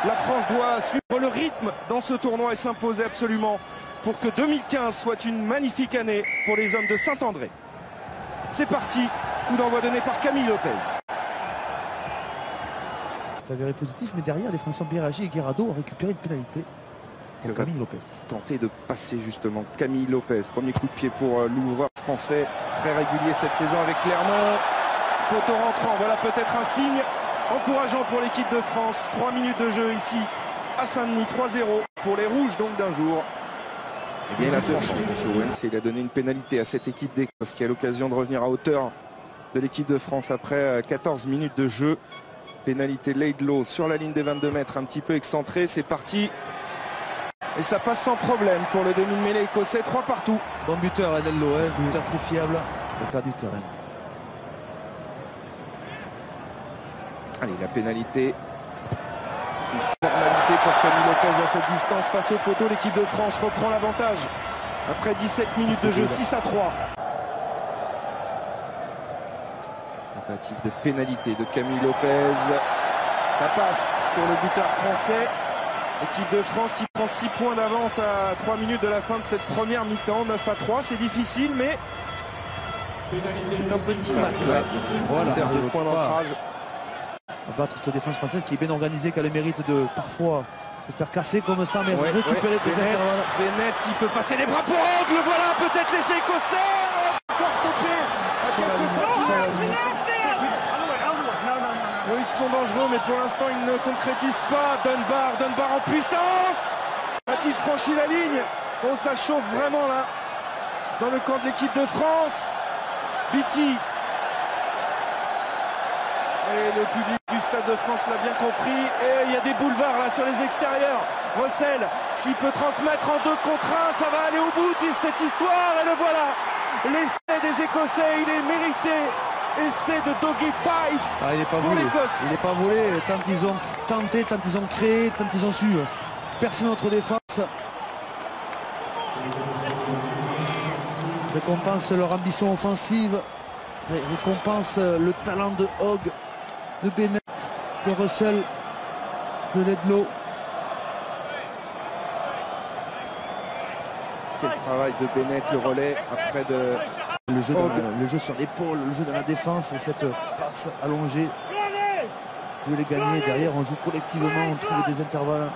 La France doit suivre le rythme dans ce tournoi et s'imposer absolument pour que 2015 soit une magnifique année pour les hommes de Saint-André. C'est parti, coup d'envoi donné par Camille Lopez. Ça avait positif, mais derrière, les Français ont bien réagi et Guerrado a récupéré une pénalité. Pour Camille Lopez. Tenter de passer justement Camille Lopez. Premier coup de pied pour l'ouvreur français, très régulier cette saison avec Clermont. Poteau rentrant, voilà peut-être un signe encourageant pour l'équipe de France. 3 minutes de jeu ici à Saint-Denis, 3-0 pour les Rouges donc d'un jour. Et bien il a tranché, il a donné une pénalité à cette équipe d'Écosse qui a l'occasion de revenir à hauteur de l'équipe de France après 14 minutes de jeu. Pénalité Laidlaw sur la ligne des 22 mètres, un petit peu excentré, c'est parti. Et ça passe sans problème pour le demi-mêlée écossais, 3 partout. Bon buteur Laidlaw, buteur très fiable. Il a perdu du terrain. Allez, la pénalité. Une formalité pour Camille Lopez à cette distance face au poteau. L'équipe de France reprend l'avantage après 17 minutes de jeu, 6-3. Tentative de pénalité de Camille Lopez. Ça passe pour le buteur français. L'équipe de France qui prend 6 points d'avance à 3 minutes de la fin de cette première mi-temps. 9-3, c'est difficile, mais c'est un petit mat là. Voilà, sert de point d'ancrage. À battre cette défense française qui est bien organisée, qui a le mérite de parfois se faire casser comme ça, mais récupérer des intervalles. Bennett, s'il peut passer les bras pour Angle, voilà peut-être les Écossais. Encore stoppé à quelques centimètres. Oui, ils sont dangereux, mais pour l'instant, ils ne concrétisent pas. Dunbar en puissance. A-t-il franchi la ligne? Oh, ça chauffe vraiment là, dans le camp de l'équipe de France. Beatty. Et le public du Stade de France l'a bien compris. Et il y a des boulevards là sur les extérieurs. Russell, s'il peut transmettre en 2 contre 1, ça va aller au bout de cette histoire. Et le voilà. L'essai des Écossais, il est mérité. Essai de Dougie Fife. Il n'est pas volé. Il n'est pas volé. Tant ils ont tenté, tant ils ont créé, tant ils ont su percer notre défense. Récompense leur ambition offensive. Récompense le talent de Hogg, de Bennett, de Russell, de Laidlaw. Quel travail de Bennett, le relais après de... Le jeu sur l'épaule, le jeu dans la défense et cette passe allongée. Je l'ai gagné. Derrière, on joue collectivement, on trouve des intervalles.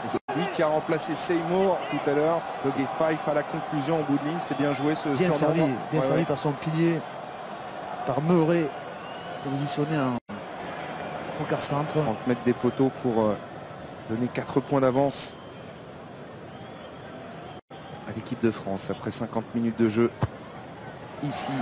C'est lui qui a remplacé Seymour tout à l'heure. Dougie Fife à la conclusion au bout de ligne. C'est bien joué ce bien servi, bien servi ouais. par son pilier, par Meuret, positionné en trocard centre. 30 mètres des poteaux pour donner 4 points d'avance à l'équipe de France après 50 minutes de jeu ici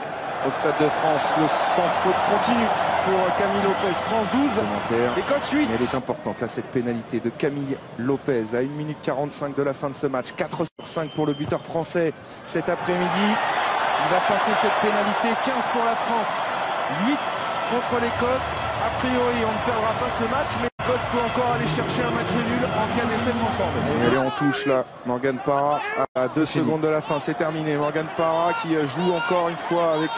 au Stade de France. Le sans faute continue pour Camille Lopez. France 12, Écosse 8. Mais elle est importante là, cette pénalité de Camille Lopez à 1 minute 45 de la fin de ce match. 4 sur 5 pour le buteur français cet après-midi. Il va passer cette pénalité. 15 pour la France, 8 contre l'Écosse. A priori on ne perdra pas ce match, mais l'Écosse peut encore aller chercher un match nul en cas d'essai transformé. Et elle est en touche là, Morgan Parra à 2 secondes de la fin, c'est terminé. Morgan Parra qui joue encore une fois avec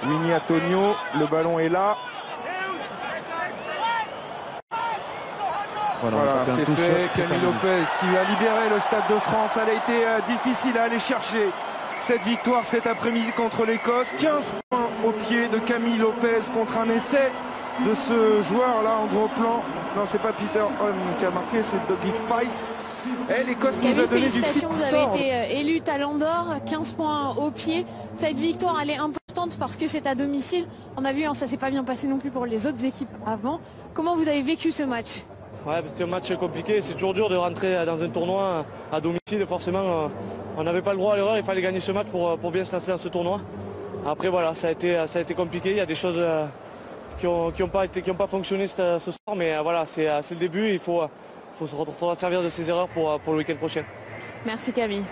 Winnie Antonio. Le ballon est là. Voilà, c'est fait. Camille Lopez qui a libéré le Stade de France. Elle a été difficile à aller chercher cette victoire cet après-midi contre l'Écosse. 15 points au pied de Camille Lopez contre un essai de ce joueur là en gros plan. Non, c'est pas Peter Hon qui a marqué, c'est Dougie Fife. Et l'Écosse nous a donné du fil. Vous avez été élu Talent d'Or, 15 points au pied. Cette victoire elle est importante parce que c'est à domicile. On a vu, ça s'est pas bien passé non plus pour les autres équipes avant. Comment vous avez vécu ce match? Ouais, c'était un match compliqué, c'est toujours dur de rentrer dans un tournoi à domicile. Forcément, on n'avait pas le droit à l'erreur, il fallait gagner ce match pour bien se lancer dans ce tournoi. Après voilà, ça a été compliqué, il y a des choses qui ont pas fonctionné ce soir, mais voilà, c'est le début, il faudra servir de ces erreurs pour le week-end prochain. Merci Camille.